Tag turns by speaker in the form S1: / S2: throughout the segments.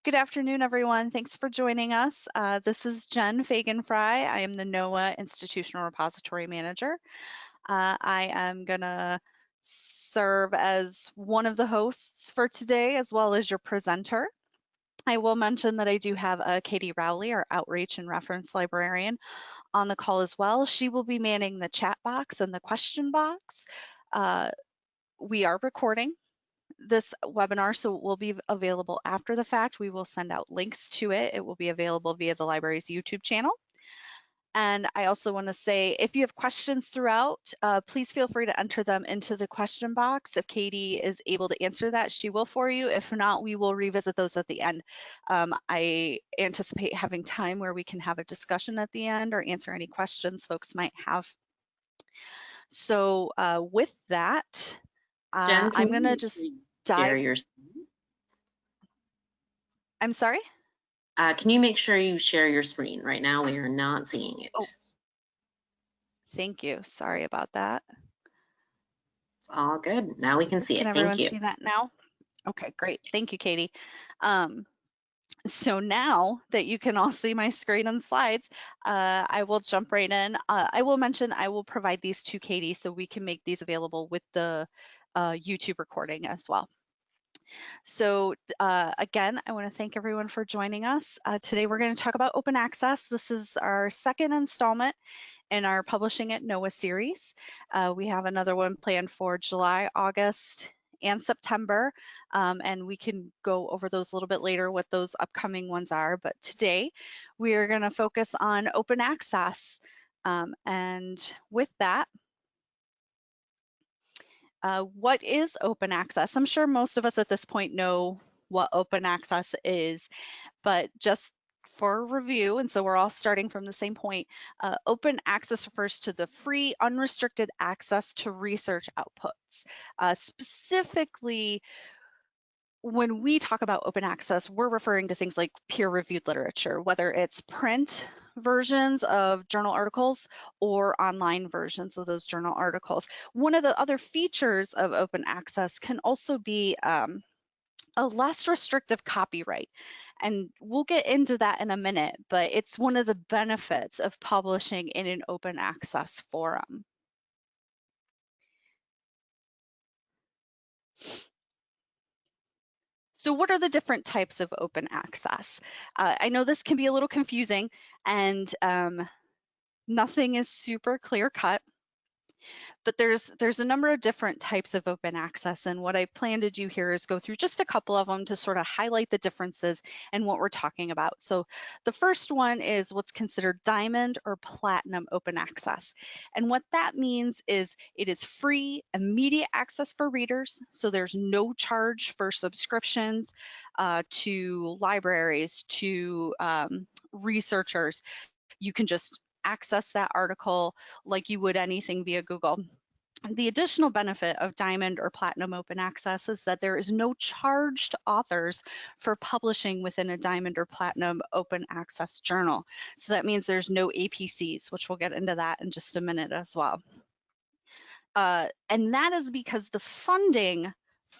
S1: Good afternoon, everyone. Thanks for joining us. This is Jenn Fagan-Fry. I am the NOAA Institutional Repository Manager. I am going to serve as one of the hosts for today, as well as your presenter. I will mention that I do have Katie Rowley, our Outreach and Reference Librarian, on the call as well. She will be manning the chat box and the question box. We are recording this webinar, so it will be available after the fact. We will send out links to it. It will be available via the library's YouTube channel. And I also want to say, if you have questions throughout, please feel free to enter them into the question box. If Katie is able to answer that, she will for you. If not, we will revisit those at the end. I anticipate having time where we can have a discussion at the end or answer any questions folks might have. So with that,
S2: Jenn,
S1: I'm going to just
S2: share
S1: dive.
S2: your screen?
S1: I'm sorry?
S2: Can you make sure you share your screen? Right now, we are not seeing it.
S1: Oh, thank you. Sorry about that.
S2: It's all good. Now we can see it.
S1: Can
S2: Thank
S1: everyone
S2: you.
S1: see that now? Okay, great. Thank you, Katie. So now that you can all see my screen and slides, I will jump right in. I will mention I will provide these to Katie so we can make these available with the YouTube recording as well. So again, I want to thank everyone for joining us. Today we're going to talk about open access. This is our second installment in our Publishing NOAA series. We have another one planned for July, August, and September, and we can go over those a little bit later what those upcoming ones are. But today we are going to focus on open access. And with that, what is open access? I'm sure most of us at this point know what open access is, but just for review, and so we're all starting from the same point, open access refers to the free, unrestricted access to research outputs. Specifically, when we talk about open access, we're referring to things like peer-reviewed literature, whether it's print versions of journal articles or online versions of those journal articles. One of the other features of open access can also be a less restrictive copyright. And we'll get into that in a minute, but it's one of the benefits of publishing in an open access forum. So what are the different types of open access? I know this can be a little confusing and nothing is super clear cut, but there's a number of different types of open access, and what I plan to do here is go through just a couple of them to sort of highlight the differences and what we're talking about. So the first one is what's considered diamond or platinum open access. And what that means is it is free, immediate access for readers, so there's no charge for subscriptions to libraries, to researchers. You can just access that article like you would anything via Google. The additional benefit of diamond or platinum open access is that there is no charge to authors for publishing within a diamond or platinum open access journal. So that means there's no APCs, which we'll get into that in just a minute as well. And that is because the funding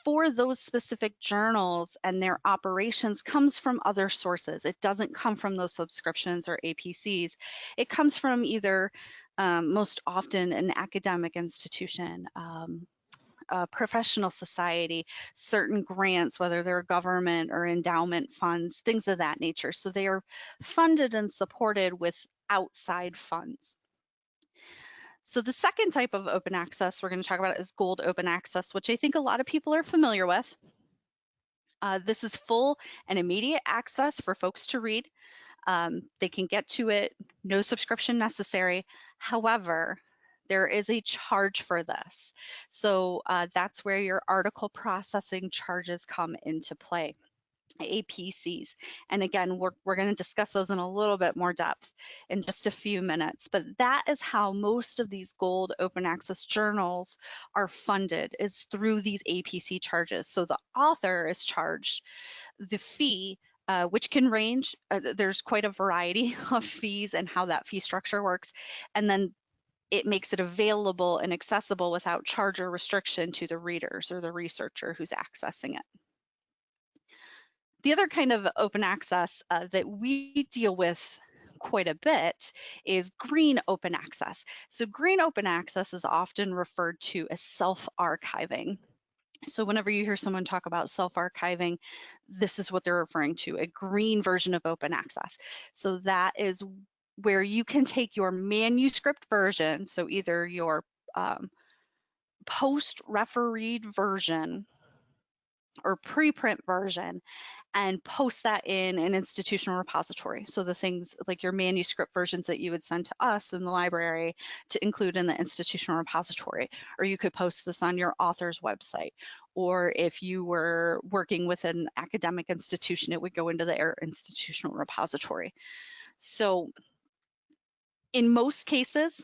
S1: for those specific journals and their operations comes from other sources. It doesn't come from those subscriptions or APCs. It comes from either, most often, an academic institution, a professional society, certain grants, whether they're government or endowment funds, things of that nature. So they are funded and supported with outside funds. So the second type of open access we're going to talk about is gold open access, which I think a lot of people are familiar with. This is full and immediate access for folks to read. They can get to it, no subscription necessary. However, there is a charge for this. So that's where your article processing charges come into play. APCs. And again, we're going to discuss those in a little bit more depth in just a few minutes, but that is how most of these gold open access journals are funded, is through these APC charges. So the author is charged the fee, which can range, there's quite a variety of fees and how that fee structure works, and then it makes it available and accessible without charge or restriction to the readers or the researcher who's accessing it. The other kind of open access that we deal with quite a bit is green open access. So green open access is often referred to as self-archiving. So whenever you hear someone talk about self-archiving, this is what they're referring to, a green version of open access. So that is where you can take your manuscript version, so either your post-refereed version or preprint version, and post that in an institutional repository. So the things like your manuscript versions that you would send to us in the library to include in the institutional repository, or you could post this on your author's website. Or if you were working with an academic institution, it would go into their institutional repository. So in most cases,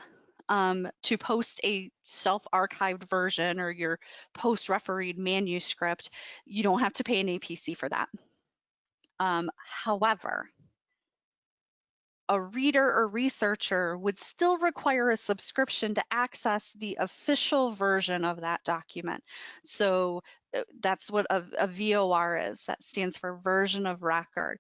S1: to post a self-archived version or your post-refereed manuscript, you don't have to pay an APC for that. However, a reader or researcher would still require a subscription to access the official version of that document. So that's what a VOR is. That stands for version of record.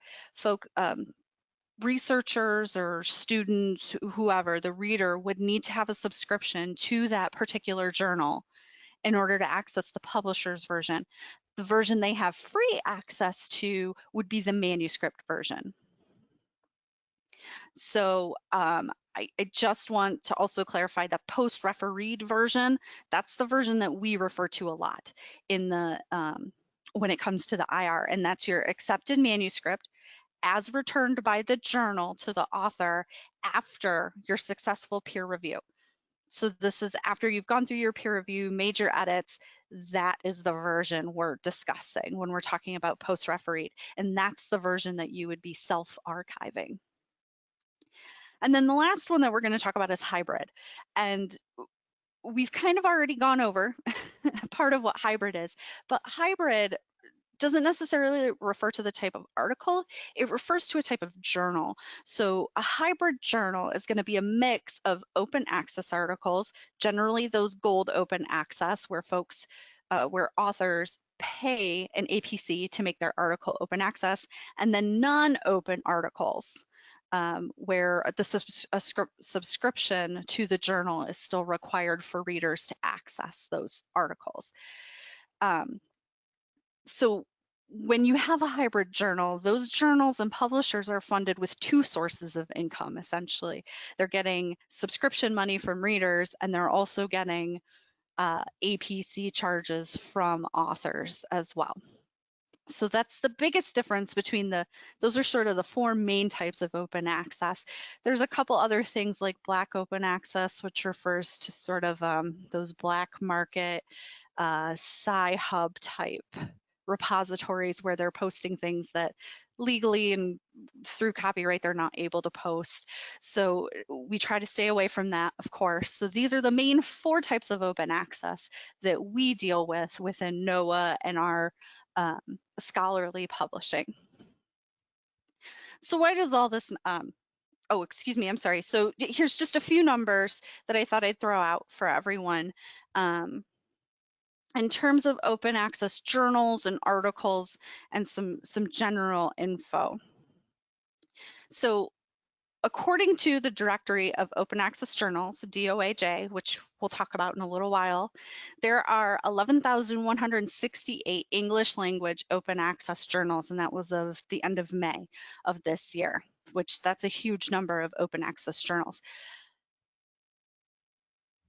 S1: Researchers or students, whoever, the reader would need to have a subscription to that particular journal in order to access the publisher's version. The version they have free access to would be the manuscript version. So I just want to also clarify the post-refereed version. That's the version that we refer to a lot in the when it comes to the IR, and that's your accepted manuscript as returned by the journal to the author after your successful peer review. So this is after you've gone through your peer review, made your edits. That is the version we're discussing when we're talking about post-refereed, and that's the version that you would be self-archiving. And then the last one that we're going to talk about is hybrid. And we've kind of already gone over part of what hybrid is, but hybrid doesn't necessarily refer to the type of article, it refers to a type of journal. So a hybrid journal is going to be a mix of open access articles, generally those gold open access where where authors pay an APC to make their article open access, and then non-open articles where the subscription to the journal is still required for readers to access those articles. So when you have a hybrid journal, those journals and publishers are funded with two sources of income, essentially. They're getting subscription money from readers, and they're also getting APC charges from authors as well. So that's the biggest difference between those are sort of the four main types of open access. There's a couple other things like black open access, which refers to sort of those black market Sci-Hub type repositories where they're posting things that legally and through copyright they're not able to post. So we try to stay away from that, of course. So these are the main four types of open access that we deal with within NOAA and our scholarly publishing. So why does all this, oh, excuse me, I'm sorry. So here's just a few numbers that I thought I'd throw out for everyone. In terms of open access journals and articles and some general info. So according to the Directory of Open Access Journals, DOAJ, which we'll talk about in a little while, there are 11,168 English language open access journals, and that was of the end of May of this year, which that's a huge number of open access journals.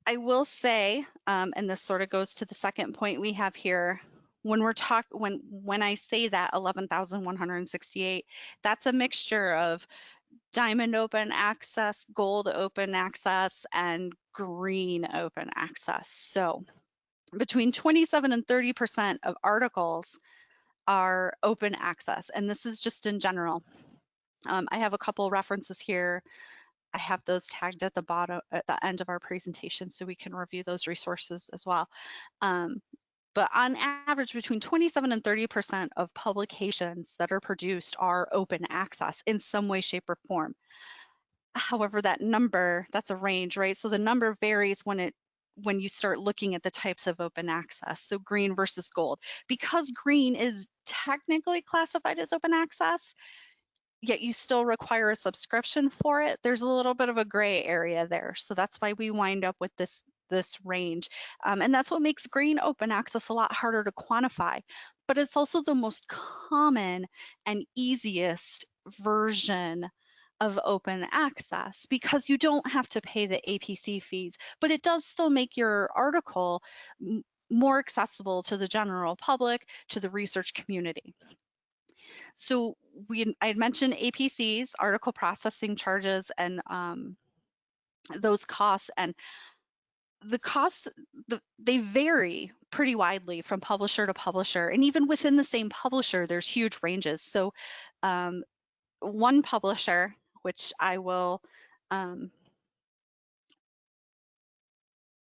S1: I will say, and this sort of goes to the second point we have here, when I say that 11,168, that's a mixture of diamond open access, gold open access, and green open access. So between 27 and 30% of articles are open access, and this is just in general. I have a couple references here. I have those tagged at the bottom, at the end of our presentation, so we can review those resources as well. But on average, between 27 and 30% of publications that are produced are open access in some way, shape, or form. However, that number, that's a range, right? So the number varies when when you start looking at the types of open access. So green versus gold. Because green is technically classified as open access, yet you still require a subscription for it, there's a little bit of a gray area there. So that's why we wind up with this range. And that's what makes green open access a lot harder to quantify. But it's also the most common and easiest version of open access because you don't have to pay the APC fees, but it does still make your article more accessible to the general public, to the research community. So I had mentioned APCs, article processing charges, and those costs. And the costs, they vary pretty widely from publisher to publisher. And even within the same publisher, there's huge ranges. So one publisher, which I will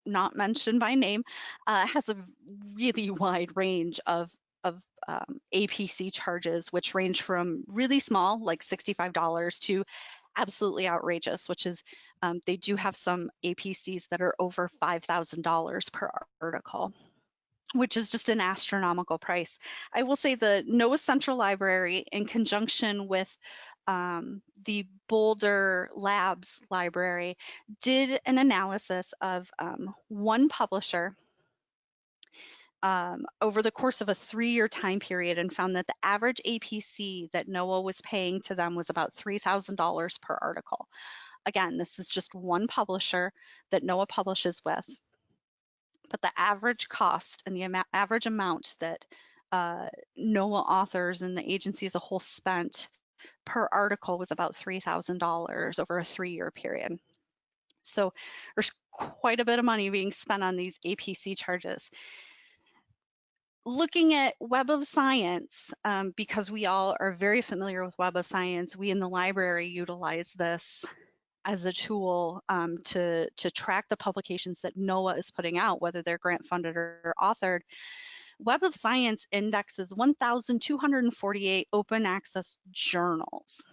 S1: not mention by name, has a really wide range of APC charges, which range from really small, like $65, to absolutely outrageous, which is they do have some APCs that are over $5,000 per article, which is just an astronomical price. I will say the NOAA Central Library, in conjunction with the Boulder Labs Library, did an analysis of one publisher over the course of a 3-year time period and found that the average APC that NOAA was paying to them was about $3,000 per article. Again, this is just one publisher that NOAA publishes with, but the average cost and the average amount that NOAA authors and the agency as a whole spent per article was about $3,000 over a 3-year period. So there's quite a bit of money being spent on these APC charges. Looking at Web of Science, because we all are very familiar with Web of Science, we in the library utilize this as a tool to track the publications that NOAA is putting out, whether they're grant funded or authored. Web of Science indexes 1,248 open access journals.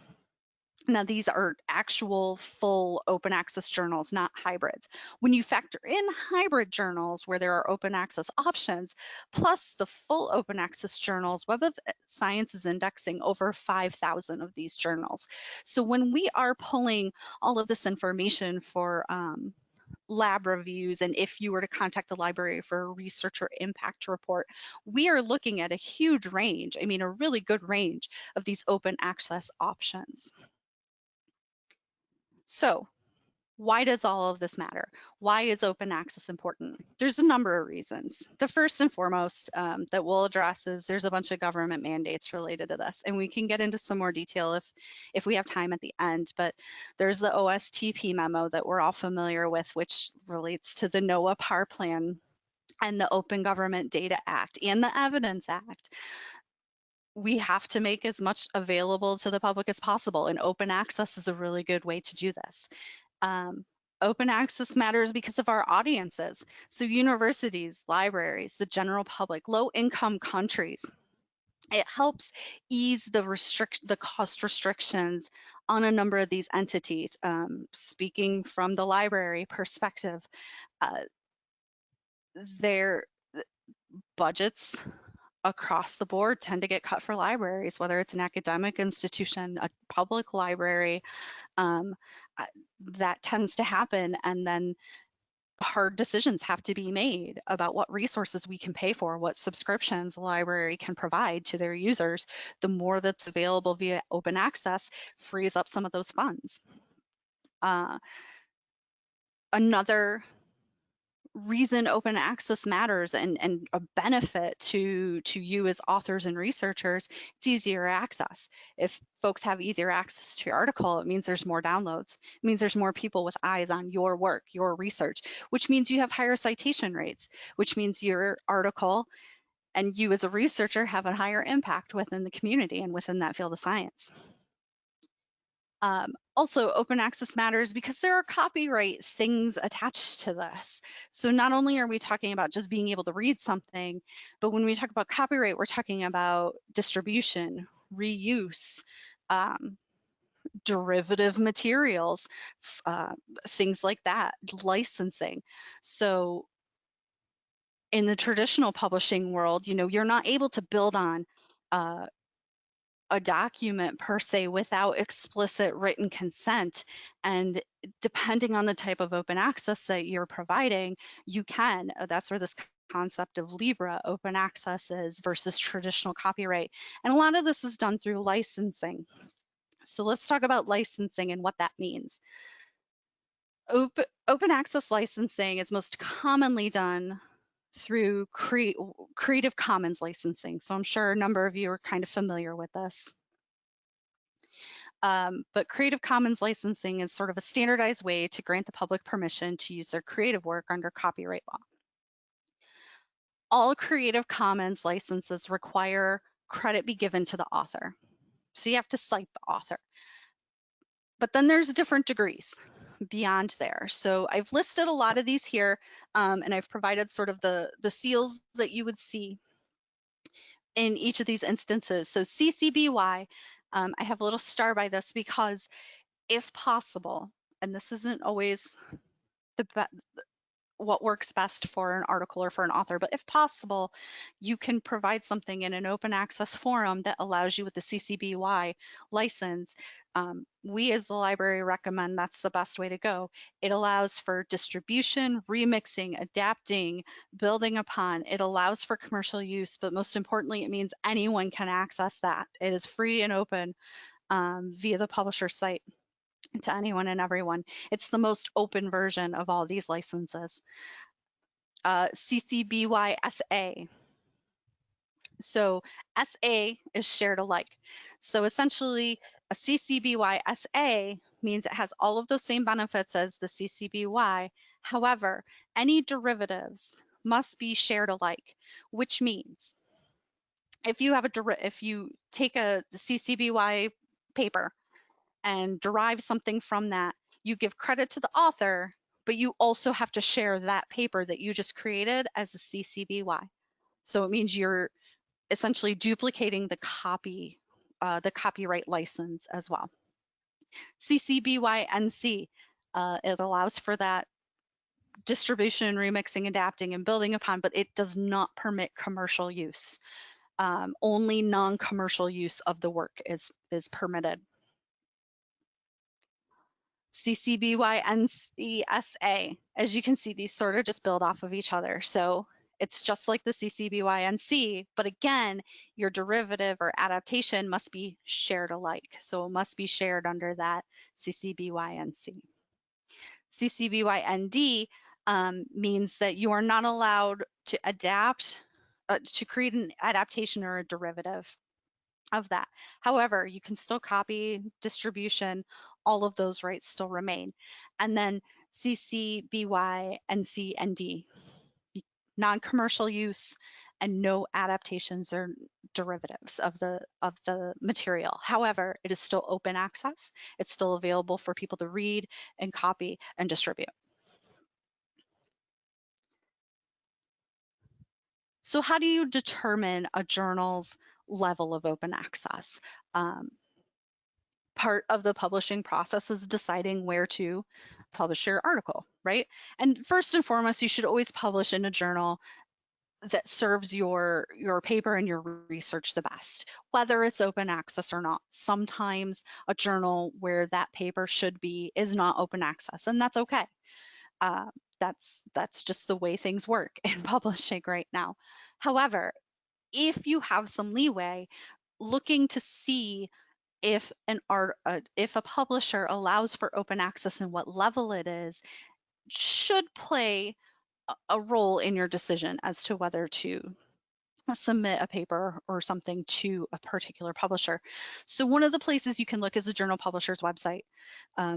S1: Now, these are actual full open access journals, not hybrids. When you factor in hybrid journals where there are open access options, plus the full open access journals, Web of Science is indexing over 5,000 of these journals. So when we are pulling all of this information for lab reviews, and if you were to contact the library for a researcher impact report, we are looking at a huge range, I mean, a really good range of these open access options. So why does all of this matter? Why is open access important? There's a number of reasons. The first and foremost that we'll address is there's a bunch of government mandates related to this, and we can get into some more detail if we have time at the end, but there's the OSTP memo that we're all familiar with, which relates to the NOAA PAR plan and the Open Government Data Act and the Evidence Act. We have to make as much available to the public as possible, and open access is a really good way to do this. Open access matters because of our audiences. So universities, libraries, the general public, low-income countries. It helps ease the cost restrictions on a number of these entities. Speaking from the library perspective, their budgets across the board tend to get cut for libraries, whether it's an academic institution, a public library. That tends to happen, and then hard decisions have to be made about what resources we can pay for, what subscriptions the library can provide to their users. The more that's available via open access frees up some of those funds. Another reason open access matters and a benefit to you as authors and researchers, it's easier access. If folks have easier access to your article, it means there's more downloads. It means there's more people with eyes on your work, your research, which means you have higher citation rates, which means your article and you as a researcher have a higher impact within the community and within that field of science. Also, open access matters because there are copyright things attached to this. So not only are we talking about just being able to read something, but when we talk about copyright, we're talking about distribution, reuse, derivative materials, things like that, licensing. So in the traditional publishing world, you're not able to build on a document per se without explicit written consent. And depending on the type of open access that you're providing, you can. That's where this concept of Libra open access is versus traditional copyright. And a lot of this is done through licensing. So let's talk about licensing and what that means. Open access licensing is most commonly done through Creative Commons licensing. So I'm sure a number of you are kind of familiar with this. But Creative Commons licensing is sort of a standardized way to grant the public permission to use their creative work under copyright law. All Creative Commons licenses require credit be given to the author. So you have to cite the author. But then there's different degrees beyond there. So I've listed a lot of these here, and I've provided sort of the seals that you would see in each of these instances. So CC-BY, I have a little star by this because if possible, and this isn't always what works best for an article or for an author, but if possible, you can provide something in an open access forum that allows you with the CC-BY license. We as the library recommend that's the best way to go. It allows for distribution, remixing, adapting, building upon. It allows for commercial use, but most importantly, it means anyone can access that. It is free and open via the publisher site to anyone and everyone. It's the most open version of all these licenses. CC-BY SA. So SA is shared alike. So essentially a CC-BY SA means it has all of those same benefits as the CC-BY. However, any derivatives must be shared alike, which means if you take a CC-BY paper and derive something from that, you give credit to the author, but you also have to share that paper that you just created as a CC-BY. So it means you're essentially duplicating the copyright license as well. CC-BY NC, it allows for that distribution, remixing, adapting, and building upon, but it does not permit commercial use. Only non-commercial use of the work is permitted. CC-BY NC-SA. As you can see, these sort of just build off of each other. So it's just like the CC-BY NC, but again, your derivative or adaptation must be shared alike. So it must be shared under that CC-BY NC. CC-BY ND means that you are not allowed to adapt, to create an adaptation or a derivative of that. However, you can still copy, distribution, all of those rights still remain. And then CC-BY, NC, ND, non-commercial use and no adaptations or derivatives of the material. However, it is still open access. It's still available for people to read and copy and distribute. So how do you determine a journal's level of open access? Part of the publishing process is deciding where to publish your article, right? And first and foremost, you should always publish in a journal that serves your paper and your research the best, whether it's open access or not. Sometimes a journal where that paper should be is not open access, and that's okay. That's just the way things work in publishing right now. However, if you have some leeway, looking to see if a publisher allows for open access and what level it is should play a role in your decision as to whether to submit a paper or something to a particular publisher. So one of the places you can look is the journal publisher's website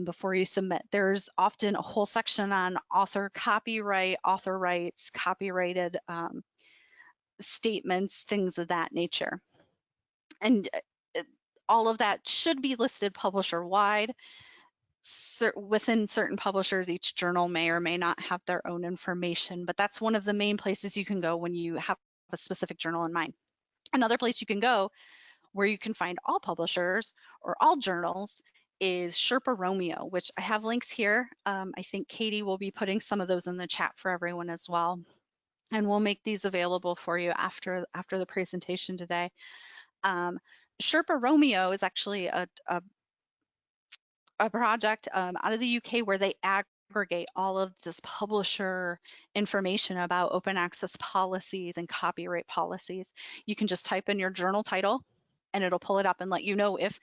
S1: before you submit. There's often a whole section on author copyright, author rights, copyrighted statements, things of that nature. And all of that should be listed publisher-wide. Within certain publishers, each journal may or may not have their own information, but that's one of the main places you can go when you have a specific journal in mind. Another place you can go where you can find all publishers or all journals is Sherpa Romeo, which I have links here. I think Katie will be putting some of those in the chat for everyone as well. And we'll make these available for you after the presentation today. Sherpa Romeo is actually a project out of the UK where they aggregate all of this publisher information about open access policies and copyright policies. You can just type in your journal title and it'll pull it up and let you know if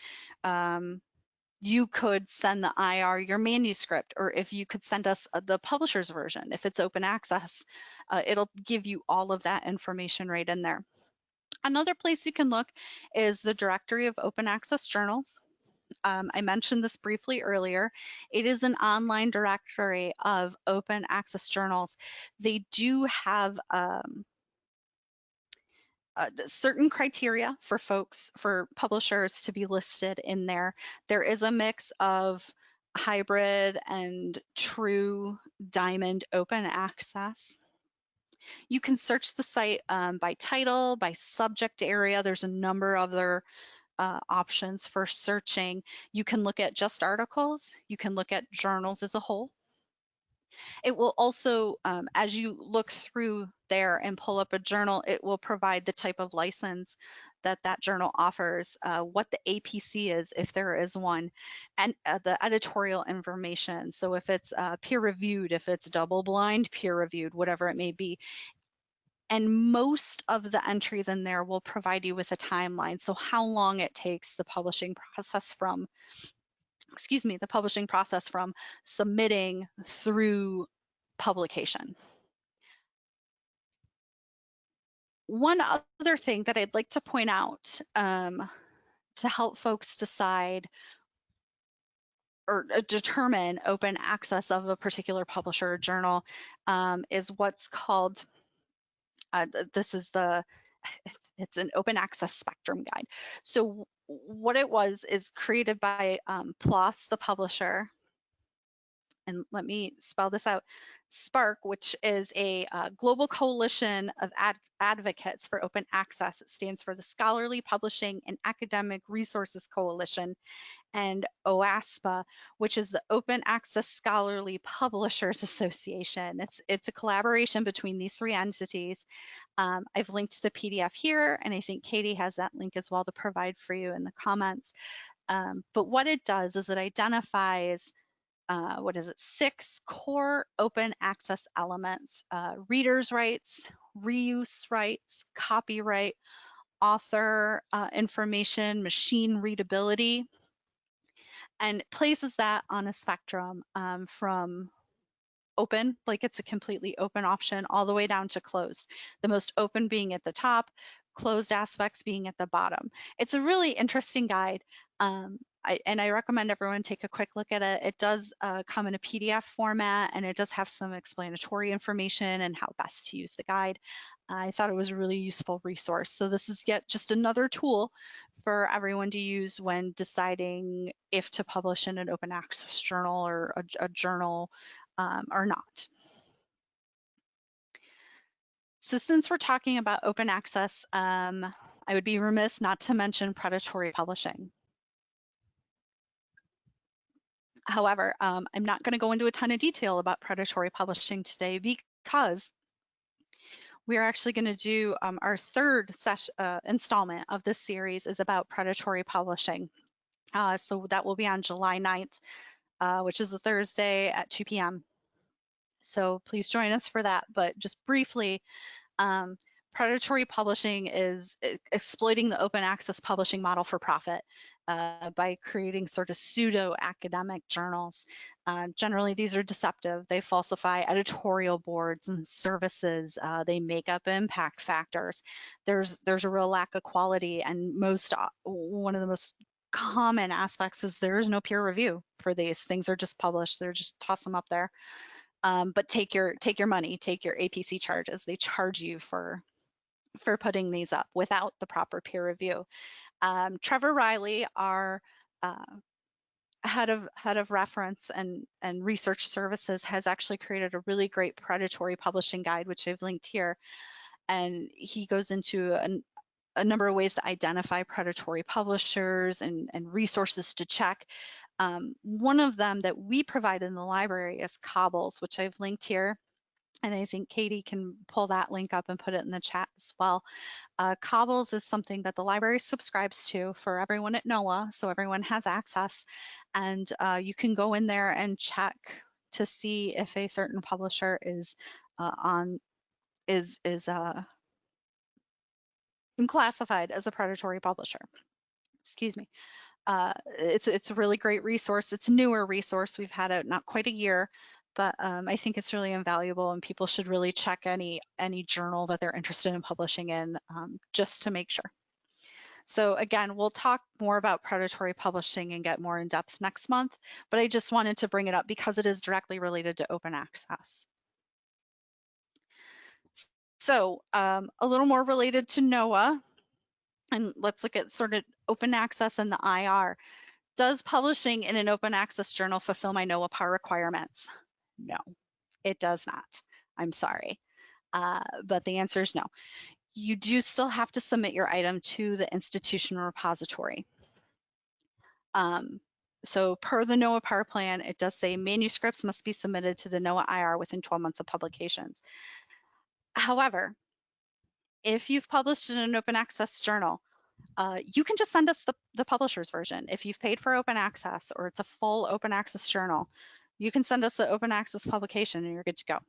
S1: you could send the IR your manuscript, or if you could send us the publisher's version. If it's open access, it'll give you all of that information right in there. Another place you can look is the directory of open access journals. I mentioned this briefly earlier. It is an online directory of open access journals. They do have certain criteria for publishers to be listed in there. There is a mix of hybrid and true diamond open access. You can search the site by title, by subject area. There's a number of other options for searching. You can look at just articles. You can look at journals as a whole. It will also, as you look through there and pull up a journal, it will provide the type of license that that journal offers, what the APC is, if there is one, and the editorial information. So if it's peer reviewed, if it's double blind peer reviewed, whatever it may be. And most of the entries in there will provide you with a timeline. So how long it takes the publishing process from, the publishing process from submitting through publication. One other thing that I'd like to point out to help folks decide or determine open access of a particular publisher or journal is what's called, this is it's an open access spectrum guide. So what it was is created by PLOS, the publisher, and let me spell this out, SPARC, which is a global coalition of advocates for open access. It stands for the Scholarly Publishing and Academic Resources Coalition, and OASPA, which is the Open Access Scholarly Publishers Association. It's a collaboration between these three entities. I've linked the PDF here, and I think Katie has that link as well to provide for you in the comments. But what it does is it identifies 6 core open access elements: readers' rights, reuse rights, copyright, author information, machine readability, and places that on a spectrum from open, like it's a completely open option, all the way down to closed. The most open being at the top, closed aspects being at the bottom. It's a really interesting guide. I recommend everyone take a quick look at it. It does come in a PDF format, and it does have some explanatory information and how best to use the guide. I thought it was a really useful resource. So this is just another tool for everyone to use when deciding if to publish in an open access journal or a journal or not. So since we're talking about open access, I would be remiss not to mention predatory publishing. However, I'm not going to go into a ton of detail about predatory publishing today because we are actually going to do our third installment of this series is about predatory publishing. So that will be on July 9th, which is a Thursday at 2 p.m. So please join us for that. But just briefly, predatory publishing is exploiting the open access publishing model for profit by creating sort of pseudo-academic journals. Generally, these are deceptive. They falsify editorial boards and services. They make up impact factors. There's a real lack of quality, and one of the most common aspects is there is no peer review for these. Things are just published. They're just toss them up there. But take your money, take your APC charges. They charge you for putting these up without the proper peer review. Trevor Riley, our head of reference and research services, has actually created a really great predatory publishing guide, which I've linked here. And he goes into a number of ways to identify predatory publishers and resources to check. One of them that we provide in the library is Cobbles, which I've linked here. And I think Katie can pull that link up and put it in the chat as well. Cobbles is something that the library subscribes to for everyone at NOAA, so everyone has access. And you can go in there and check to see if a certain publisher is classified as a predatory publisher. Excuse me. It's a really great resource. It's a newer resource. We've had it not quite a year, but I think it's really invaluable, and people should really check any journal that they're interested in publishing in, just to make sure. So again, we'll talk more about predatory publishing and get more in depth next month, but I just wanted to bring it up because it is directly related to open access. So a little more related to NOAA, and let's look at sort of open access and the IR. Does publishing in an open access journal fulfill my NOAA PAR requirements? No, it does not. I'm sorry. But the answer is no. You do still have to submit your item to the institution repository. So per the NOAA PAR plan, it does say manuscripts must be submitted to the NOAA IR within 12 months of publications. However, if you've published in an open access journal, you can just send us the publisher's version. If you've paid for open access or it's a full open access journal, you can send us the open access publication and you're good to go.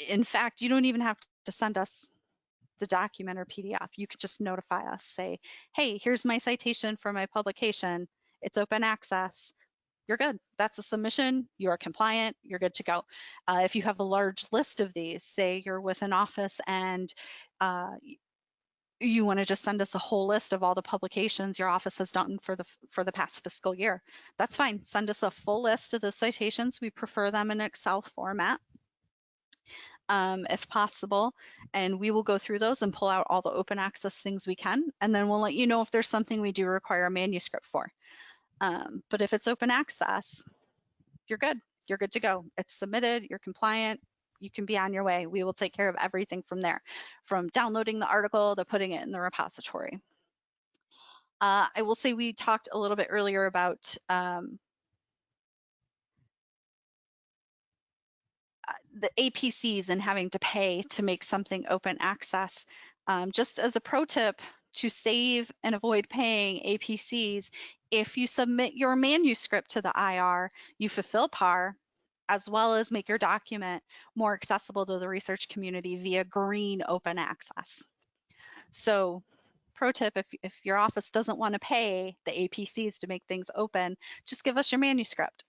S1: In fact, you don't even have to send us the document or PDF. You could just notify us, say, hey, here's my citation for my publication. It's open access. You're good. That's a submission. You are compliant. You're good to go. If you have a large list of these, say you're with an office and you want to just send us a whole list of all the publications your office has done for the past fiscal year, that's fine. Send us a full list of the citations. We prefer them in Excel format, if possible, and we will go through those and pull out all the open access things we can, and then we'll let you know if there's something we do require a manuscript for. But if it's open access, you're good. You're good to go. It's submitted. You're compliant. You can be on your way. We will take care of everything from there, from downloading the article to putting it in the repository. I will say we talked a little bit earlier about the APCs and having to pay to make something open access. Just as a pro tip to save and avoid paying APCs, if you submit your manuscript to the IR, you fulfill PAR, as well as make your document more accessible to the research community via green open access. So pro tip, if your office doesn't want to pay the APCs to make things open, just give us your manuscript.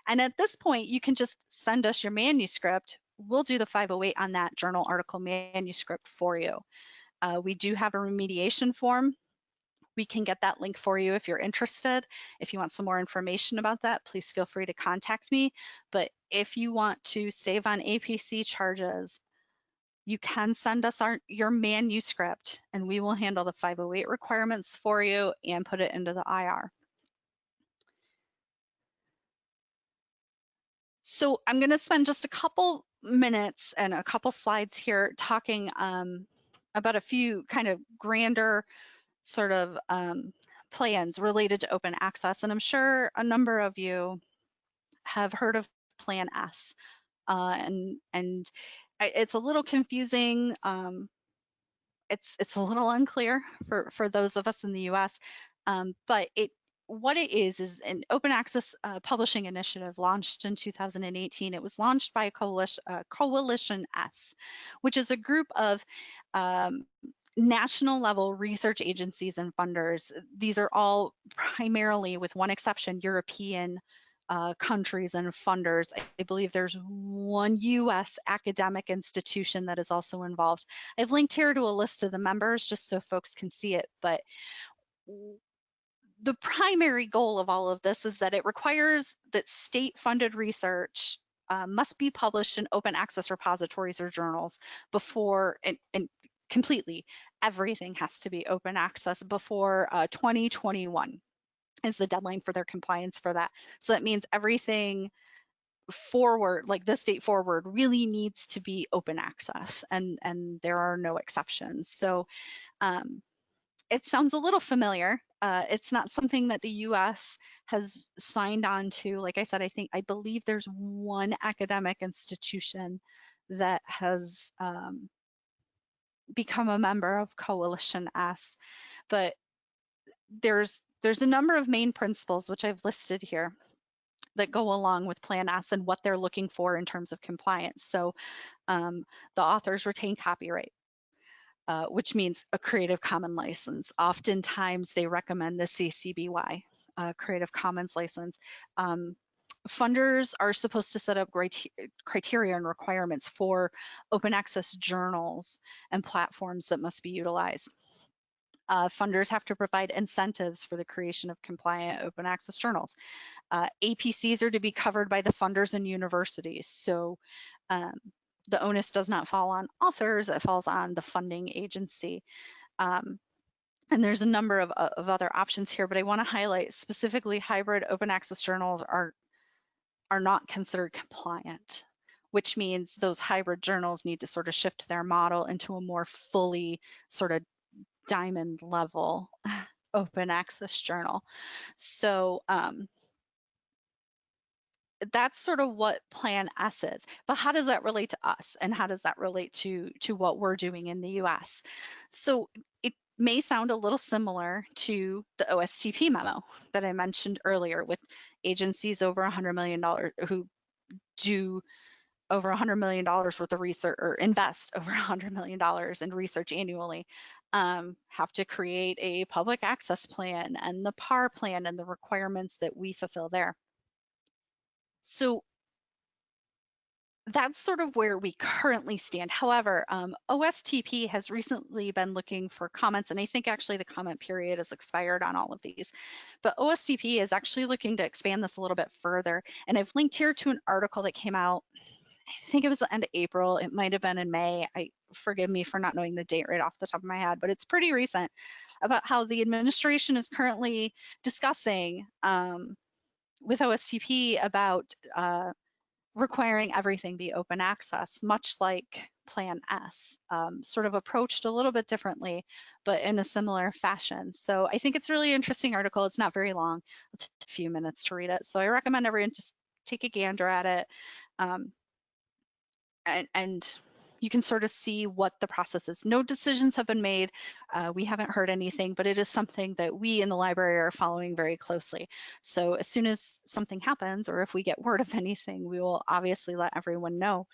S1: And at this point, you can just send us your manuscript. We'll do the 508 on that journal article manuscript for you. We do have a remediation form. We can get that link for you if you're interested. If you want some more information about that, please feel free to contact me. But if you want to save on APC charges, you can send us your manuscript and we will handle the 508 requirements for you and put it into the IR. So I'm going to spend just a couple minutes and a couple slides here talking about a few kind of grander sort of plans related to open access. And I'm sure a number of you have heard of Plan S. And it's a little confusing. It's a little unclear for those of us in the US, but what it is an open access publishing initiative launched in 2018. It was launched by Coalition S, which is a group of national level research agencies and funders. These are all primarily, with one exception, European countries and funders. I believe there's one US academic institution that is also involved. I've linked here to a list of the members just so folks can see it, but the primary goal of all of this is that it requires that state-funded research must be published in open access repositories or journals before, and completely everything has to be open access before 2021 is the deadline for their compliance for that. So that means everything forward, like this date forward, really needs to be open access, and there are no exceptions. So it sounds a little familiar. It's not something that the US has signed on to. Like I said, I believe there's one academic institution that has become a member of Coalition S, but there's a number of main principles which I've listed here that go along with Plan S and what they're looking for in terms of compliance. So the authors retain copyright. Which means a Creative Commons license. Oftentimes they recommend the CC BY, Creative Commons license. Funders are supposed to set up criteria and requirements for open access journals and platforms that must be utilized. Funders have to provide incentives for the creation of compliant open access journals. APCs are to be covered by the funders and universities. So the onus does not fall on authors, it falls on the funding agency. And there's a number of other options here, but I want to highlight specifically hybrid open access journals are not considered compliant, which means those hybrid journals need to sort of shift their model into a more fully sort of diamond level open access journal. So that's sort of what Plan S is. But how does that relate to us? And how does that relate to what we're doing in the US? So it may sound a little similar to the OSTP memo that I mentioned earlier with agencies over $100 million who do over $100 million worth of research or invest over $100 million in research annually, have to create a public access plan and the PAR plan and the requirements that we fulfill there. So that's sort of where we currently stand. However, OSTP has recently been looking for comments, and I think actually the comment period has expired on all of these. But OSTP is actually looking to expand this a little bit further. And I've linked here to an article that came out, I think it was the end of April. It might have been in May. Forgive me for not knowing the date right off the top of my head, but it's pretty recent, about how the administration is currently discussing with OSTP about requiring everything be open access, much like Plan S, sort of approached a little bit differently, but in a similar fashion. So I think it's a really interesting article. It's not very long. It's a few minutes to read it. So I recommend everyone just take a gander at it. And you can sort of see what the process is. No decisions have been made. We haven't heard anything, but it is something that we in the library are following very closely. So as soon as something happens, or if we get word of anything, we will obviously let everyone know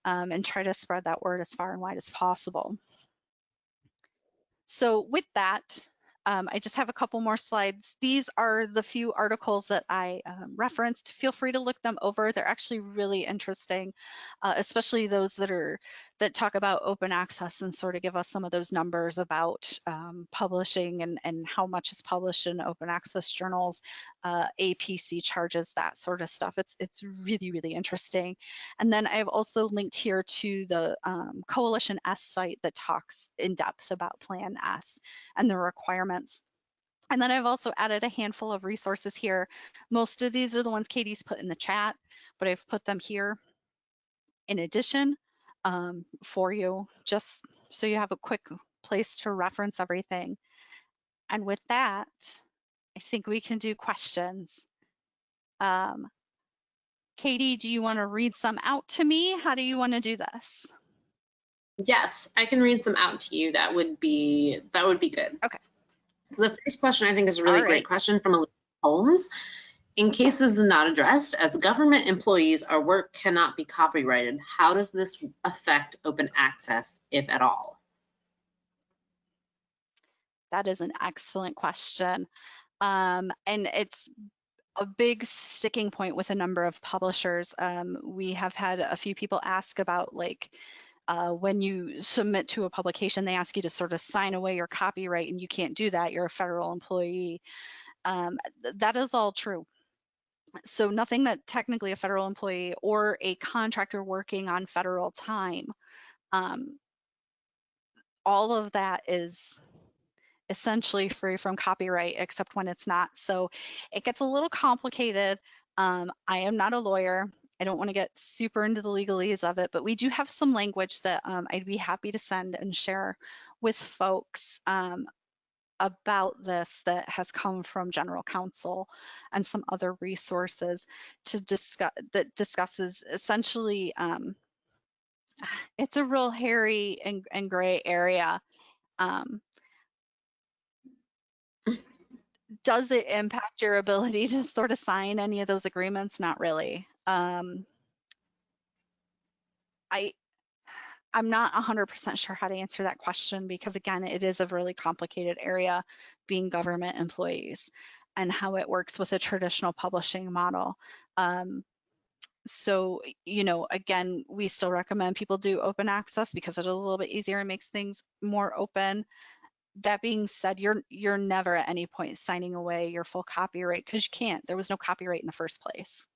S1: and try to spread that word as far and wide as possible. So with that, I just have a couple more slides. These are the few articles that I referenced. Feel free to look them over. They're actually really interesting, especially those that talk about open access and sort of give us some of those numbers about publishing and how much is published in open access journals, APC charges, that sort of stuff. It's really, really interesting. And then I've also linked here to the Coalition S site that talks in depth about Plan S and the requirements. And then I've also added a handful of resources here. Most of these are the ones Katie's put in the chat, but I've put them here in addition for you, just so you have a quick place to reference everything. And with that, I think we can do questions. Katie, do you want to read some out to me? How do you want to do this?
S2: Yes, I can read some out to you. That would be good.
S1: Okay.
S2: So the first question I think is a really great question from Elizabeth Holmes. In cases not addressed, as government employees, our work cannot be copyrighted. How does this affect open access, if at all?
S1: That is an excellent question. And it's a big sticking point with a number of publishers. We have had a few people ask about, like, when you submit to a publication, they ask you to sort of sign away your copyright, and you can't do that. You're a federal employee. That is all true. So nothing that technically a federal employee or a contractor working on federal time, all of that is essentially free from copyright, except when it's not. So it gets a little complicated. I am not a lawyer. I don't want to get super into the legalese of it, but we do have some language that I'd be happy to send and share with folks about this that has come from general counsel and some other resources to discusses essentially, it's a real hairy and gray area. Does it impact your ability to sort of sign any of those agreements? Not really. I'm not 100% sure how to answer that question because, again, it is a really complicated area, being government employees and how it works with a traditional publishing model. So, again, we still recommend people do open access because it's a little bit easier and makes things more open. That being said, you're never at any point signing away your full copyright because you can't. There was no copyright in the first place,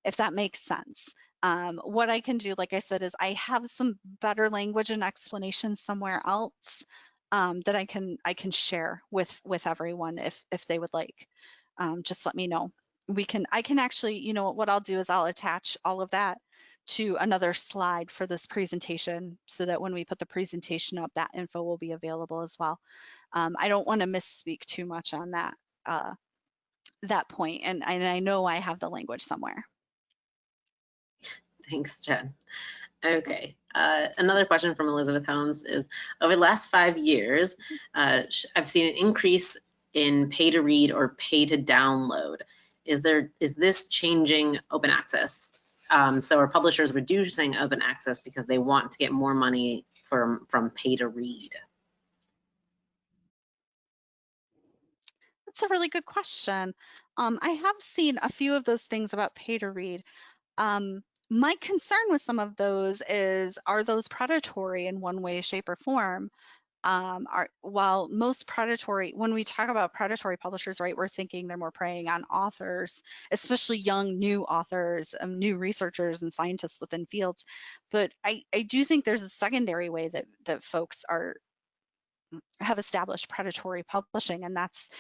S1: if that makes sense. What I can do, like I said, is I have some better language and explanation somewhere else that I can share with everyone if they would like. Just let me know. I can actually, what I'll do is I'll attach all of that to another slide for this presentation so that when we put the presentation up, that info will be available as well. I don't want to misspeak too much on that point, and I know I have the language somewhere.
S2: Thanks, Jen. Okay, another question from Elizabeth Holmes is, over the last 5 years, I've seen an increase in pay to read or pay to download. Is this changing open access? So are publishers reducing open access because they want to get more money from pay to read?
S1: That's a really good question. I have seen a few of those things about pay to read. My concern with some of those is, are those predatory in one way, shape, or form? While most predatory, when we talk about predatory publishers, right, we're thinking they're more preying on authors, especially young, new authors, new researchers and scientists within fields. But I do think there's a secondary way that folks have established predatory publishing, and that's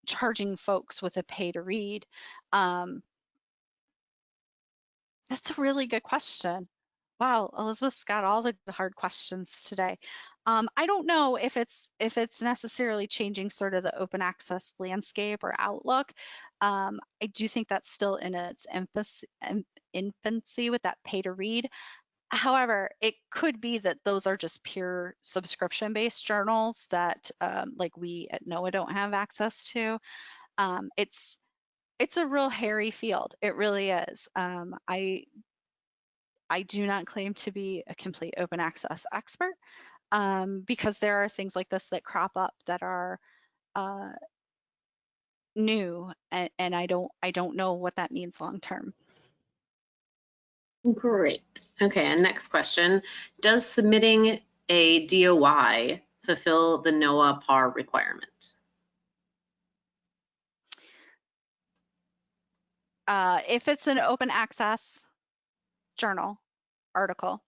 S1: charging folks with a pay to read. That's a really good question. Wow, Elizabeth's got all the hard questions today. I don't know if it's necessarily changing sort of the open access landscape or outlook. I do think that's still in its infancy with that pay to read. However, it could be that those are just pure subscription-based journals that like we at NOAA don't have access to. It's a real hairy field. It really is. I do not claim to be a complete open access expert because there are things like this that crop up that are new, and I don't know what that means long term.
S2: Great. Okay, and next question. Does submitting a DOI fulfill the NOAA PAR requirement?
S1: If it's an open access journal article,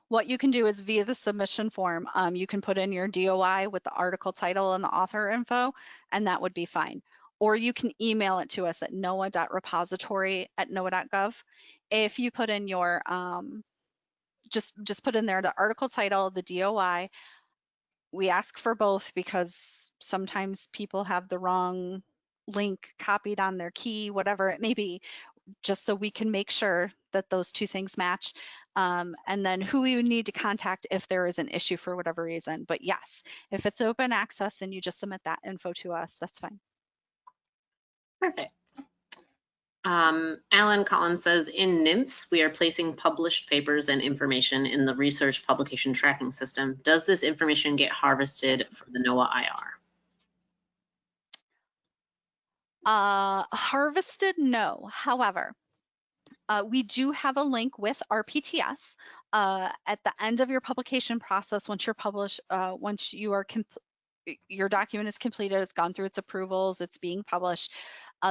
S1: what you can do is via the submission form, you can put in your DOI with the article title and the author info, and that would be fine. Or you can email it to us at noaa.repository@noaa.gov. If you put in your, just put in there the article title, the DOI. We ask for both because sometimes people have the wrong link copied on their key, whatever it may be, just so we can make sure that those two things match. And then who we would need to contact if there is an issue for whatever reason. But yes, if it's open access and you just submit that info to us, that's fine.
S2: Perfect. Alan Collins says, in NIMS, we are placing published papers and information in the research publication tracking system. Does this information get harvested for the NOAA IR?
S1: Harvested, no. However, we do have a link with RPTS at the end of your publication process. Once you're published, once you are your document is completed, it's gone through its approvals, it's being published,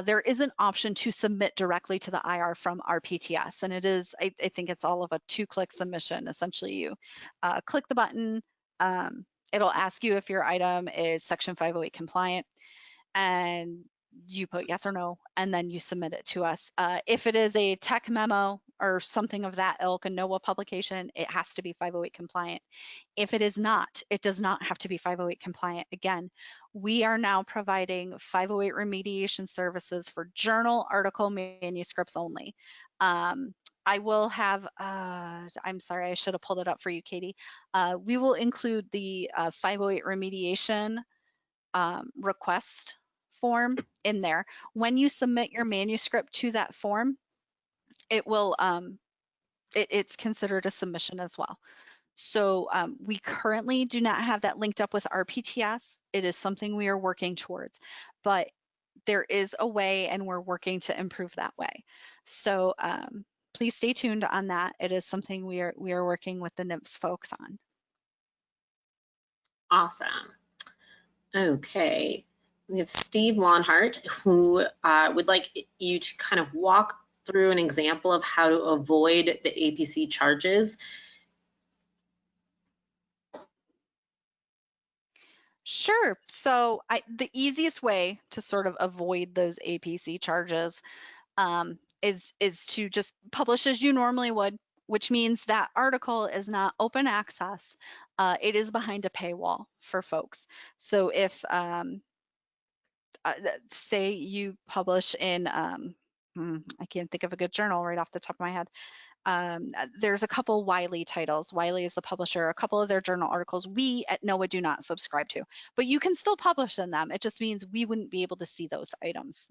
S1: there is an option to submit directly to the IR from RPTS. And it is, I think it's all of a 2-click submission. Essentially, you click the button, it'll ask you if your item is Section 508 compliant, and you put yes or no, and then you submit it to us. If it is a tech memo, or something of that ilk, a NOAA publication, it has to be 508 compliant. If it is not, it does not have to be 508 compliant. Again, we are now providing 508 remediation services for journal article manuscripts only. I will have, I'm sorry, I should have pulled it up for you, Katie. We will include the 508 remediation request form in there. When you submit your manuscript to that form, it will, it's considered a submission as well. So we currently do not have that linked up with RPTS. It is something we are working towards, but there is a way and we're working to improve that way. So please stay tuned on that. It is something we are working with the NIPS folks on.
S2: Awesome. Okay. We have Steve Lonhart, who would like you to kind of walk through an example of how to avoid the APC charges.
S1: Sure. So the easiest way to sort of avoid those APC charges is to just publish as you normally would, which means that article is not open access. It is behind a paywall for folks. So if say you publish in, I can't think of a good journal right off the top of my head. There's a couple Wiley titles. Wiley is the publisher. A couple of their journal articles we at NOAA do not subscribe to, but you can still publish in them. It just means we wouldn't be able to see those items.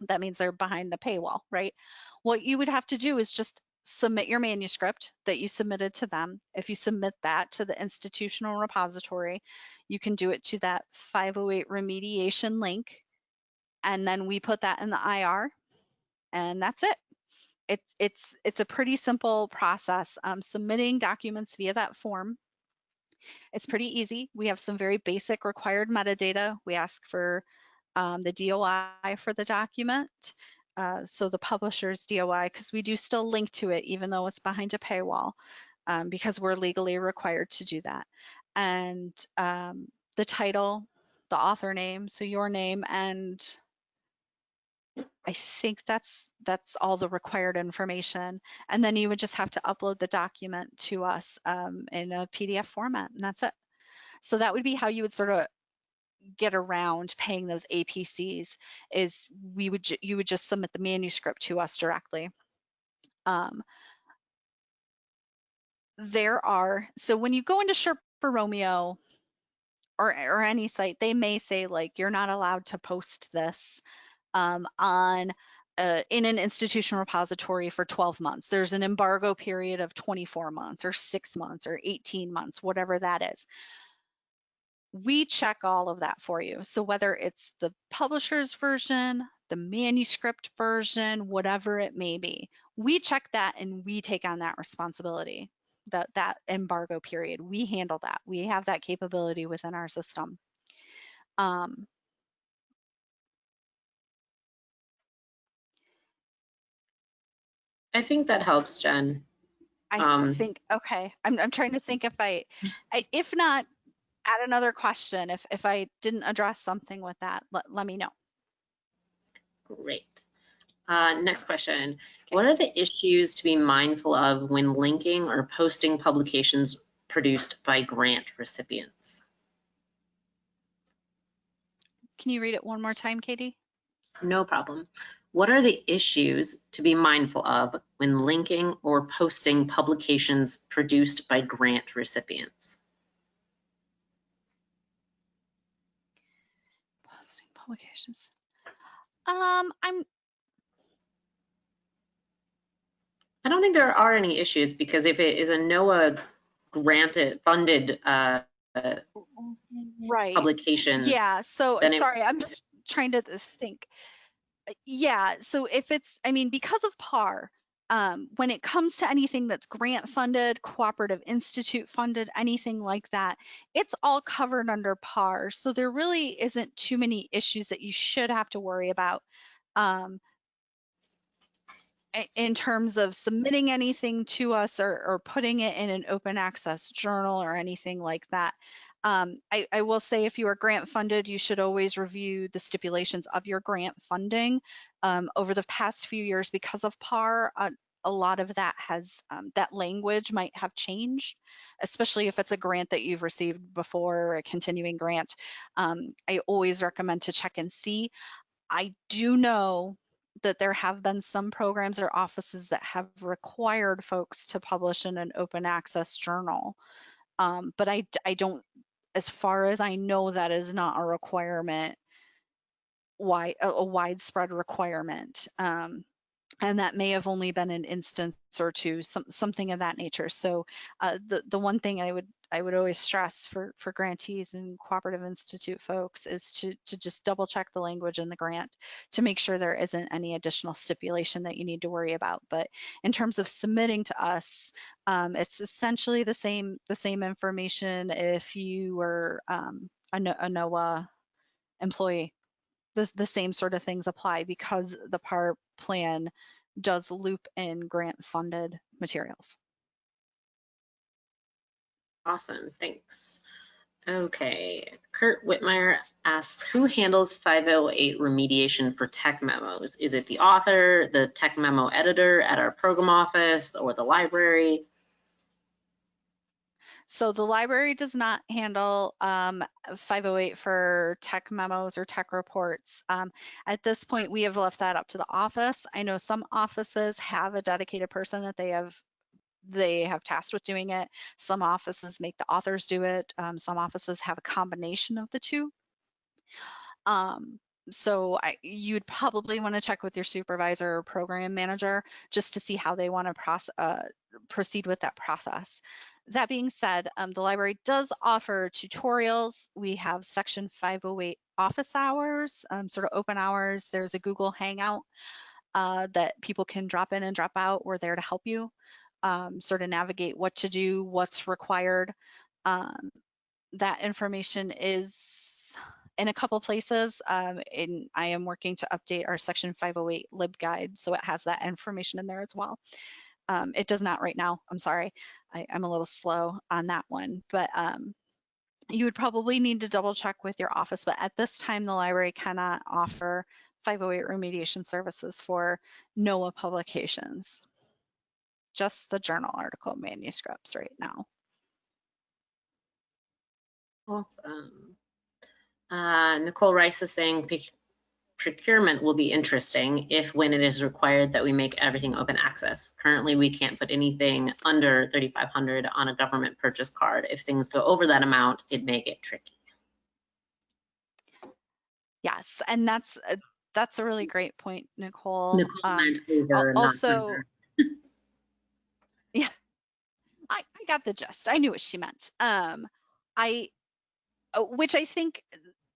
S1: That means they're behind the paywall, right? What you would have to do is just submit your manuscript that you submitted to them. If you submit that to the institutional repository, you can do it to that 508 remediation link, and then we put that in the IR, and that's it. It's a pretty simple process. Submitting documents via that form, it's pretty easy. We have some very basic required metadata. We ask for the DOI for the document, so the publisher's DOI, because we do still link to it even though it's behind a paywall, because we're legally required to do that. And the title, the author name, so your name, and I think that's all the required information. And then you would just have to upload the document to us in a PDF format, and that's it. So that would be how you would sort of get around paying those APCs, is you would just submit the manuscript to us directly. So when you go into Sherpa Romeo or any site, they may say like, you're not allowed to post this in an institutional repository for 12 months. There's an embargo period of 24 months or 6 months or 18 months, whatever that is. We check all of that for you. So whether it's the publisher's version, the manuscript version, whatever it may be, we check that and we take on that responsibility, that embargo period. We handle that. We have that capability within our system.
S2: I think that helps, Jen.
S1: I think, okay. I'm trying to think if not, add another question. If I didn't address something with that, let me know.
S2: Great. Next question. Okay. What are the issues to be mindful of when linking or posting publications produced by grant recipients?
S1: Can you read it one more time, Katie?
S2: No problem. What are the issues to be mindful of when linking or posting publications produced by grant recipients?
S1: Posting publications.
S2: I don't think there are any issues, because if it is a NOAA granted funded
S1: right
S2: publication.
S1: Yeah, so sorry, I'm just trying to think. Yeah, so if it's, I mean, because of PAR, when it comes to anything that's grant funded, cooperative institute funded, anything like that, it's all covered under PAR. So there really isn't too many issues that you should have to worry about in terms of submitting anything to us or putting it in an open access journal or anything like that. I will say, if you are grant funded, you should always review the stipulations of your grant funding. Over the past few years, because of PAR, a lot of that has, that language might have changed, especially if it's a grant that you've received before, or a continuing grant. I always recommend to check and see. I do know that there have been some programs or offices that have required folks to publish in an open access journal. But I don't, as far as I know, that is not a requirement, a widespread requirement. And that may have only been an instance or two, something of that nature. So the one thing I would always stress for grantees and cooperative institute folks is to just double check the language in the grant to make sure there isn't any additional stipulation that you need to worry about. But in terms of submitting to us, it's essentially the same information if you were a NOAA employee. The same sort of things apply because the PAR plan does loop in grant funded materials.
S2: Awesome, thanks. Okay, Kurt Whitmire asks, who handles 508 remediation for tech memos? Is it the author, the tech memo editor at our program office, or the library?
S1: So the library does not handle 508 for tech memos or tech reports. At this point, we have left that up to the office. I know some offices have a dedicated person that they have tasked with doing it. Some offices make the authors do it. Some offices have a combination of the two. So you'd probably want to check with your supervisor or program manager just to see how they want to proceed with that process. That being said, the library does offer tutorials. We have Section 508 office hours, sort of open hours. There's a Google Hangout that people can drop in and drop out. We're there to help you sort of navigate what to do, what's required. That information is in a couple places. I am working to update our Section 508 LibGuide, so it has that information in there as well. It does not right now. I'm sorry. I'm a little slow on that one, but you would probably need to double check with your office. But at this time, the library cannot offer 508 remediation services for NOAA publications, just the journal article manuscripts right now.
S2: Awesome. Nicole Rice is saying procurement will be interesting if when it is required that we make everything open access. Currently, we can't put anything under 3,500 on a government purchase card. If things go over that amount, it may get tricky.
S1: Yes, and that's a really great point, Nicole.
S2: Nicole meant over,
S1: also,
S2: not under.
S1: Yeah, I got the gist. I knew what she meant. Which I think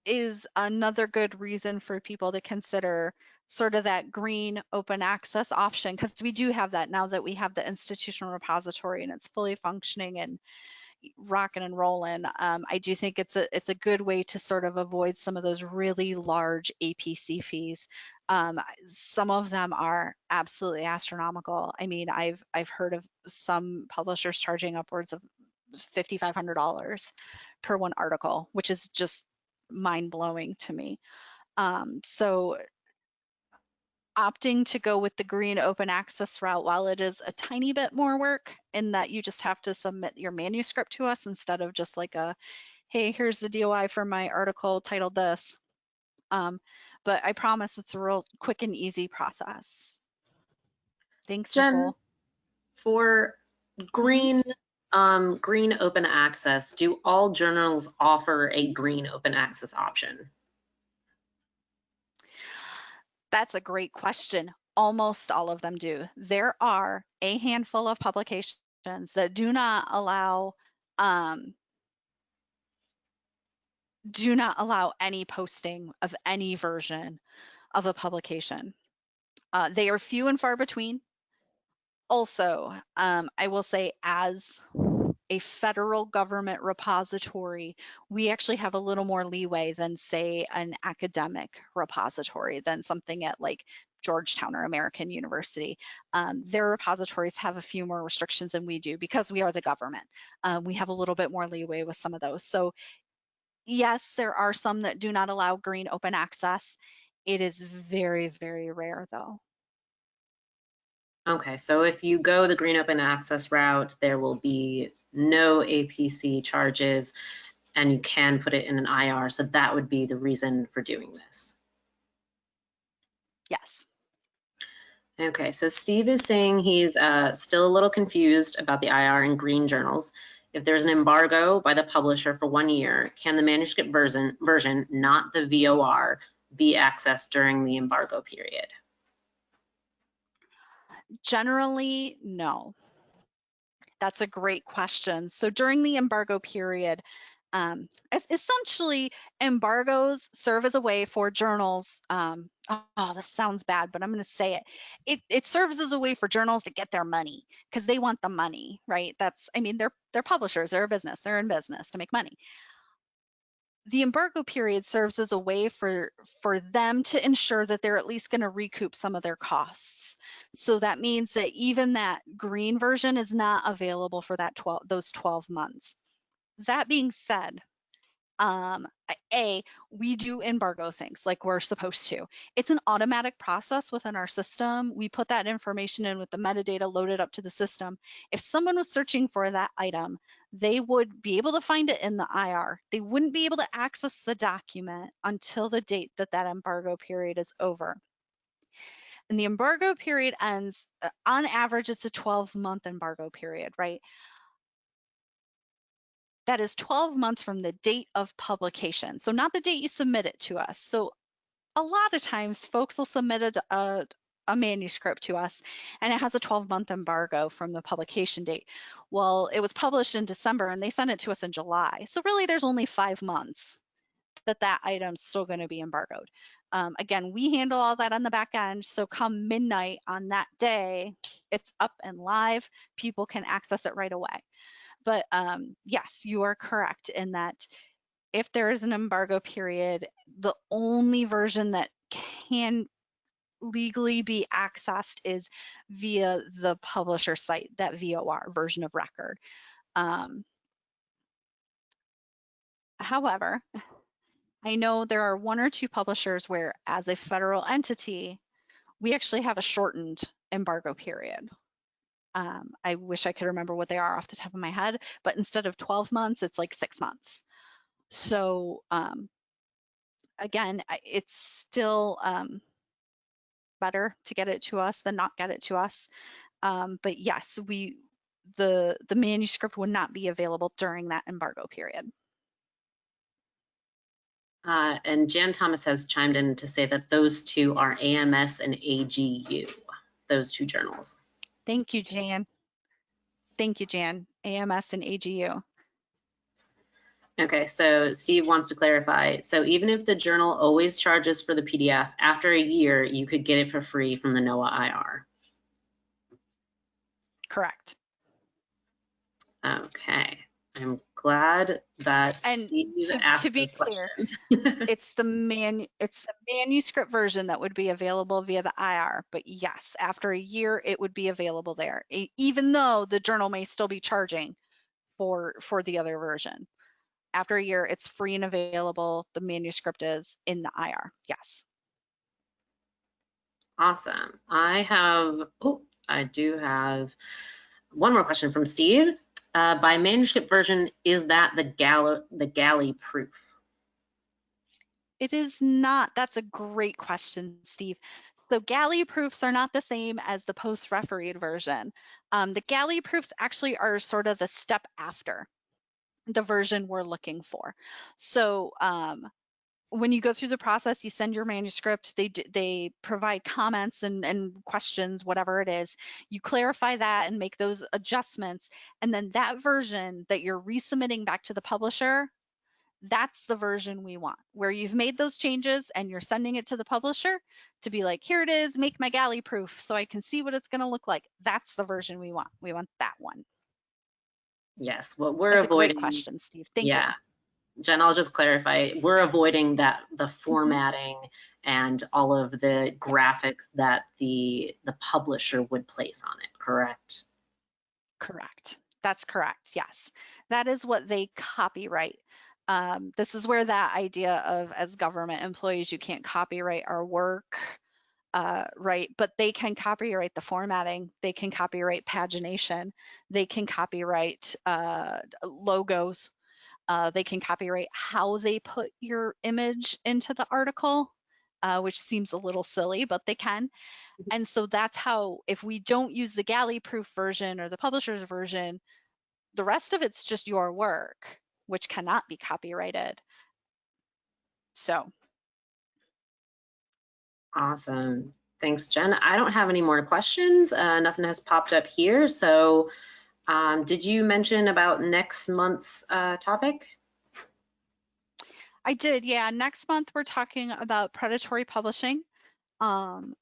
S1: is another good reason for people to consider sort of that green open access option, because we do have that now that we have the institutional repository and it's fully functioning and rocking and rolling. I do think it's a good way to sort of avoid some of those really large APC fees. Some of them are absolutely astronomical. I mean, I've heard of some publishers charging upwards of $5,500 per one article, which is just mind-blowing to me. So opting to go with the green open access route, while it is a tiny bit more work in that you just have to submit your manuscript to us instead of just like hey, here's the DOI for my article titled this. But I promise it's a real quick and easy process. Thanks,
S2: Jen,
S1: Nicole.
S2: for green green open access, do all journals offer a green open access option?
S1: That's a great question. Almost all of them do. There are a handful of publications that do not allow any posting of any version of a publication. They are few and far between. Also, I will say, as a federal government repository, we actually have a little more leeway than, say, an academic repository, than something at like Georgetown or American University. Their repositories have a few more restrictions than we do because we are the government. We have a little bit more leeway with some of those. So yes, there are some that do not allow green open access. It is very, very rare though.
S2: Okay, so if you go the green open access route, there will be no APC charges and you can put it in an IR. So that would be the reason for doing this.
S1: Yes.
S2: Okay, so Steve is saying he's still a little confused about the IR and green journals. If there's an embargo by the publisher for 1 year, can the manuscript version, not the VOR, be accessed during the embargo period?
S1: Generally, no. That's a great question. So during the embargo period, essentially embargoes serve as a way for journals. Oh, this sounds bad, but I'm going to say it. It serves as a way for journals to get their money because they want the money, right? I mean, they're publishers, they're a business, they're in business to make money. The embargo period serves as a way for them to ensure that they're at least going to recoup some of their costs. So that means that even that green version is not available for those 12 months. That being said, we do embargo things like we're supposed to. It's an automatic process within our system. We put that information in with the metadata loaded up to the system. If someone was searching for that item, they would be able to find it in the IR. They wouldn't be able to access the document until the date that that embargo period is over. And the embargo period ends, on average, it's a 12-month embargo period, right? That is 12 months from the date of publication. So not the date you submit it to us. So a lot of times folks will submit a manuscript to us and it has a 12-month embargo from the publication date. Well, it was published in December and they sent it to us in July. So really there's only 5 months that item's still going to be embargoed. Again, we handle all that on the back end. So come midnight on that day, it's up and live. People can access it right away. But yes, you are correct in that if there is an embargo period, the only version that can legally be accessed is via the publisher site, that VOR, version of record. However, I know there are 1 or 2 publishers where, as a federal entity, we actually have a shortened embargo period. I wish I could remember what they are off the top of my head, but instead of 12 months, it's like 6 months. So again, it's still better to get it to us than not get it to us. But yes, the manuscript would not be available during that embargo period.
S2: And Jan Thomas has chimed in to say that those two are AMS and AGU, those 2 journals.
S1: Thank you, Jan. Thank you, Jan. AMS and AGU.
S2: Okay, so Steve wants to clarify. So even if the journal always charges for the PDF, after a year, you could get it for free from the NOAA IR.
S1: Correct.
S2: Okay, I'm glad that Steve asked
S1: to be
S2: this
S1: clear,
S2: question.
S1: it's the manuscript version that would be available via the IR. But yes, after a year, it would be available there, even though the journal may still be charging for the other version. After a year, it's free and available. The manuscript is in the IR. Yes.
S2: Awesome. I do have one more question from Steve. By manuscript version, is that the galley proof?
S1: It is not. That's a great question, Steve. So galley proofs are not the same as the post-refereed version. The galley proofs actually are sort of the step after the version we're looking for. So when you go through the process, you send your manuscript, they provide comments and questions, whatever it is. You clarify that and make those adjustments. And then that version that you're resubmitting back to the publisher, that's the version we want, where you've made those changes and you're sending it to the publisher to be like, here it is, make my galley proof so I can see what it's going to look like. That's the version we want. We want that one.
S2: Yes, what we're
S1: That's
S2: avoiding.
S1: A great question, Steve. Thank you.
S2: Jen, I'll just clarify. We're avoiding the formatting and all of the graphics that the publisher would place on it, correct?
S1: Correct. That's correct. Yes. That is what they copyright. This is where that idea of, as government employees, you can't copyright our work, right? But they can copyright the formatting, they can copyright pagination, they can copyright logos, they can copyright how they put your image into the article, which seems a little silly, but they can. And so that's how, if we don't use the galley proof version or the publisher's version, the rest of it's just your work, which cannot be copyrighted. So.
S2: Awesome. Thanks, Jen. I don't have any more questions. Nothing has popped up here. So did you mention about next month's topic?
S1: I did, yeah. Next month we're talking about predatory publishing. I'm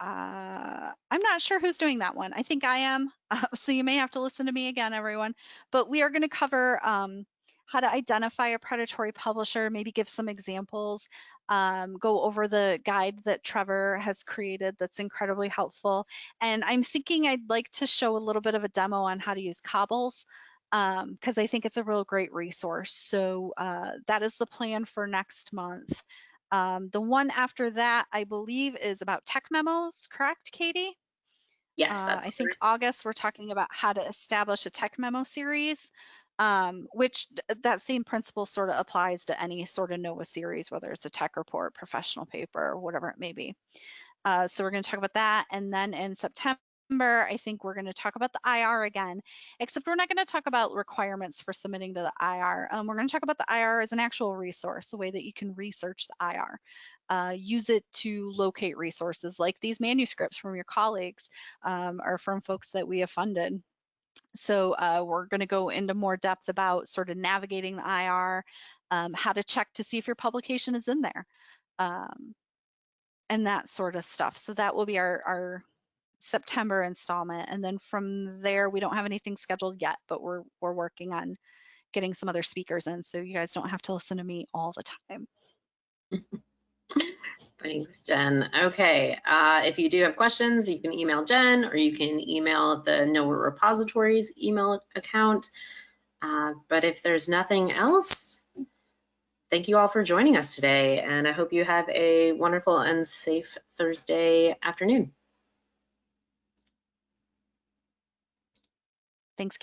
S1: not sure who's doing that one. I think I am. So you may have to listen to me again, everyone. But we are going to cover how to identify a predatory publisher, maybe give some examples, go over the guide that Trevor has created that's incredibly helpful. And I'm thinking I'd like to show a little bit of a demo on how to use Cobbles, because I think it's a real great resource. So that is the plan for next month. The one after that, I believe, is about tech memos, correct, Katie?
S2: Yes, that's
S1: I think
S2: correct.
S1: August, we're talking about how to establish a tech memo series, which that same principle sort of applies to any sort of NOAA series, whether it's a tech report, professional paper, or whatever it may be. So we're going to talk about that. And then in September, I think we're going to talk about the IR again, except we're not going to talk about requirements for submitting to the IR. We're going to talk about the IR as an actual resource, a way that you can research the IR. Use it to locate resources like these manuscripts from your colleagues or from folks that we have funded. So we're going to go into more depth about sort of navigating the IR, how to check to see if your publication is in there. And that sort of stuff. So that will be our September installment. And then from there, we don't have anything scheduled yet, but we're working on getting some other speakers in so you guys don't have to listen to me all the time.
S2: Thanks, Jen. Okay, if you do have questions, you can email Jen or you can email the NOAA repositories email account. But if there's nothing else, thank you all for joining us today, and I hope you have a wonderful and safe Thursday afternoon.
S1: Thanks.